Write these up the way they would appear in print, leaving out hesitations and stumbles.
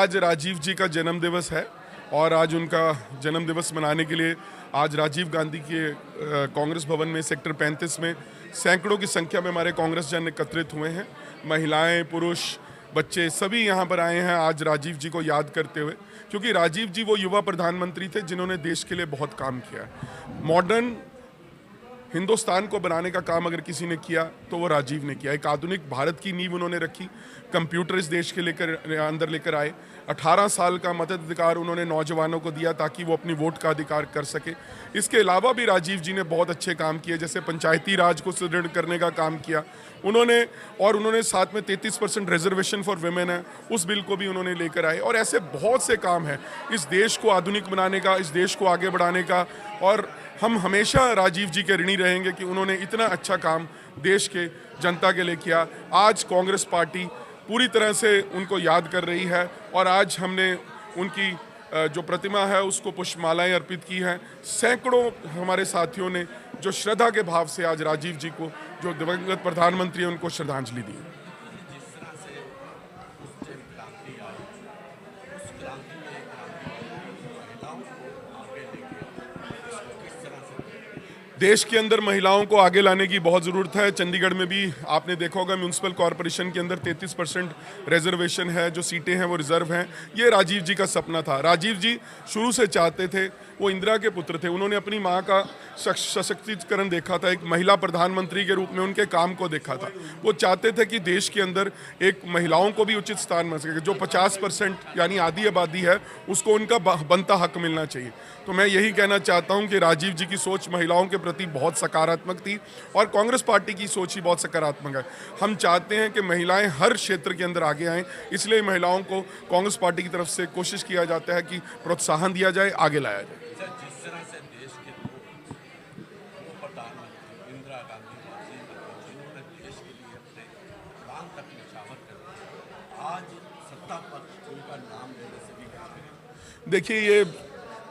आज राजीव जी का जन्म दिवस है और आज उनका जन्म दिवस मनाने के लिए आज राजीव गांधी के कांग्रेस भवन में सेक्टर 35 में सैकड़ों की संख्या में हमारे कांग्रेस जन एकत्रित हुए हैं। महिलाएं, पुरुष, बच्चे सभी यहाँ पर आए हैं आज राजीव जी को याद करते हुए, क्योंकि राजीव जी वो युवा प्रधानमंत्री थे जिन्होंने देश के लिए बहुत काम किया है। मॉडर्न हिंदुस्तान को बनाने का काम अगर किसी ने किया तो वो राजीव ने किया। एक आधुनिक भारत की नींव उन्होंने रखी, कंप्यूटर इस देश के अंदर लेकर आए। 18 साल का मताधिकार उन्होंने नौजवानों को दिया ताकि वो अपनी वोट का अधिकार कर सके। इसके अलावा भी राजीव जी ने बहुत अच्छे काम किए, जैसे पंचायती राज को सुदृढ़ करने का काम किया उन्होंने साथ में 33% रिजर्वेशन फॉर विमेन है, उस बिल को भी उन्होंने लेकर आए। और ऐसे बहुत से काम हैं इस देश को आधुनिक बनाने का, इस देश को आगे बढ़ाने का। और हम हमेशा राजीव जी के ऋणी रहेंगे कि उन्होंने इतना अच्छा काम देश के जनता के लिए किया। आज कांग्रेस पार्टी पूरी तरह से उनको याद कर रही है और आज हमने उनकी जो प्रतिमा है उसको पुष्पमालाएं अर्पित की हैं। सैकड़ों हमारे साथियों ने जो श्रद्धा के भाव से आज राजीव जी को, जो दिवंगत प्रधानमंत्री हैं, उनको श्रद्धांजलि दी। देश के अंदर महिलाओं को आगे लाने की बहुत ज़रूरत है। चंडीगढ़ में भी आपने देखा होगा म्यूनसिपल कॉरपोरेशन के अंदर 33% रिजर्वेशन है, जो सीटें हैं वो रिजर्व हैं। ये राजीव जी का सपना था। राजीव जी शुरू से चाहते थे, वो इंदिरा के पुत्र थे, उन्होंने अपनी माँ का सशक्तिकरण देखा था, एक महिला प्रधानमंत्री के रूप में उनके काम को देखा था। वो चाहते थे कि देश के अंदर एक महिलाओं को भी उचित स्थान मिल सके, जो 50% यानी आधी आबादी है उसको उनका बनता हक मिलना चाहिए। तो मैं यही कहना चाहता हूँ कि राजीव जी की सोच महिलाओं के प्रति बहुत सकारात्मक थी और कांग्रेस पार्टी की सोच ही बहुत सकारात्मक है। हम चाहते हैं कि महिलाएं हर क्षेत्र के अंदर आगे आएं, इसलिए महिलाओं को कांग्रेस पार्टी की तरफ से कोशिश किया जाता है कि प्रोत्साहन दिया जाए, आगे लाया जाए। जिस तरह से देश के दो प्रधानमंत्री इंदिरा गांधी, जिन्होंने देश के लिए अपने प्राण तक न्यौछावर कर दिया, आज सत्ता पर उनका नाम लेने से भी देखिए, ये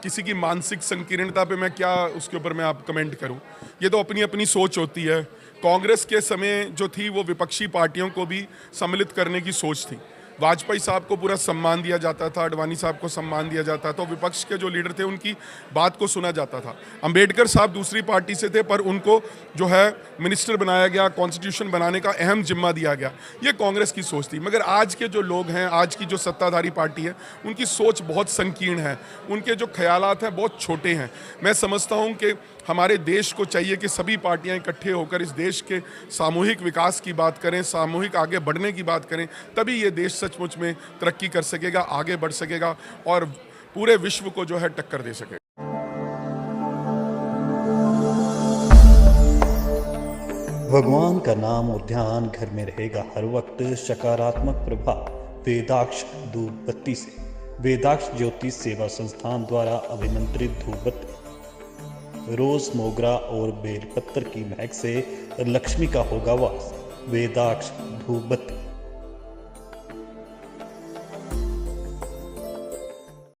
किसी की मानसिक संकीर्णता पे मैं क्या उसके ऊपर मैं आप कमेंट करूं। ये तो अपनी अपनी सोच होती है। कांग्रेस के समय जो थी वो विपक्षी पार्टियों को भी सम्मिलित करने की सोच थी। वाजपेयी साहब को पूरा सम्मान दिया जाता था, अडवाणी साहब को सम्मान दिया जाता था, तो विपक्ष के जो लीडर थे उनकी बात को सुना जाता था। अंबेडकर साहब दूसरी पार्टी से थे पर उनको जो है मिनिस्टर बनाया गया, कॉन्स्टिट्यूशन बनाने का अहम जिम्मा दिया गया। ये कांग्रेस की सोच थी। मगर आज के जो लोग हैं, आज की जो सत्ताधारी पार्टी है, उनकी सोच बहुत संकीर्ण है, उनके जो ख्यालात हैं बहुत छोटे हैं। मैं समझता हूँ कि हमारे देश को चाहिए कि सभी पार्टियां इकट्ठे होकर इस देश के सामूहिक विकास की बात करें, सामूहिक आगे बढ़ने की बात करें, तभी ये देश सचमुच में तरक्की कर सकेगा, आगे बढ़ सकेगा और पूरे विश्व को जो है टक्कर दे सकेगा। भगवान का नाम और ध्यान घर में रहेगा हर वक्त। सकारात्मक प्रभाव वेदाक्ष धूप बत्ती से। वेदाक्ष ज्योतिष सेवा संस्थान द्वारा अभिमंत्रित धूप बत्ती रोज, मोगरा और बेलपत्र की महक से लक्ष्मी का होगा वास। वेदाक्ष धूप बत्ती।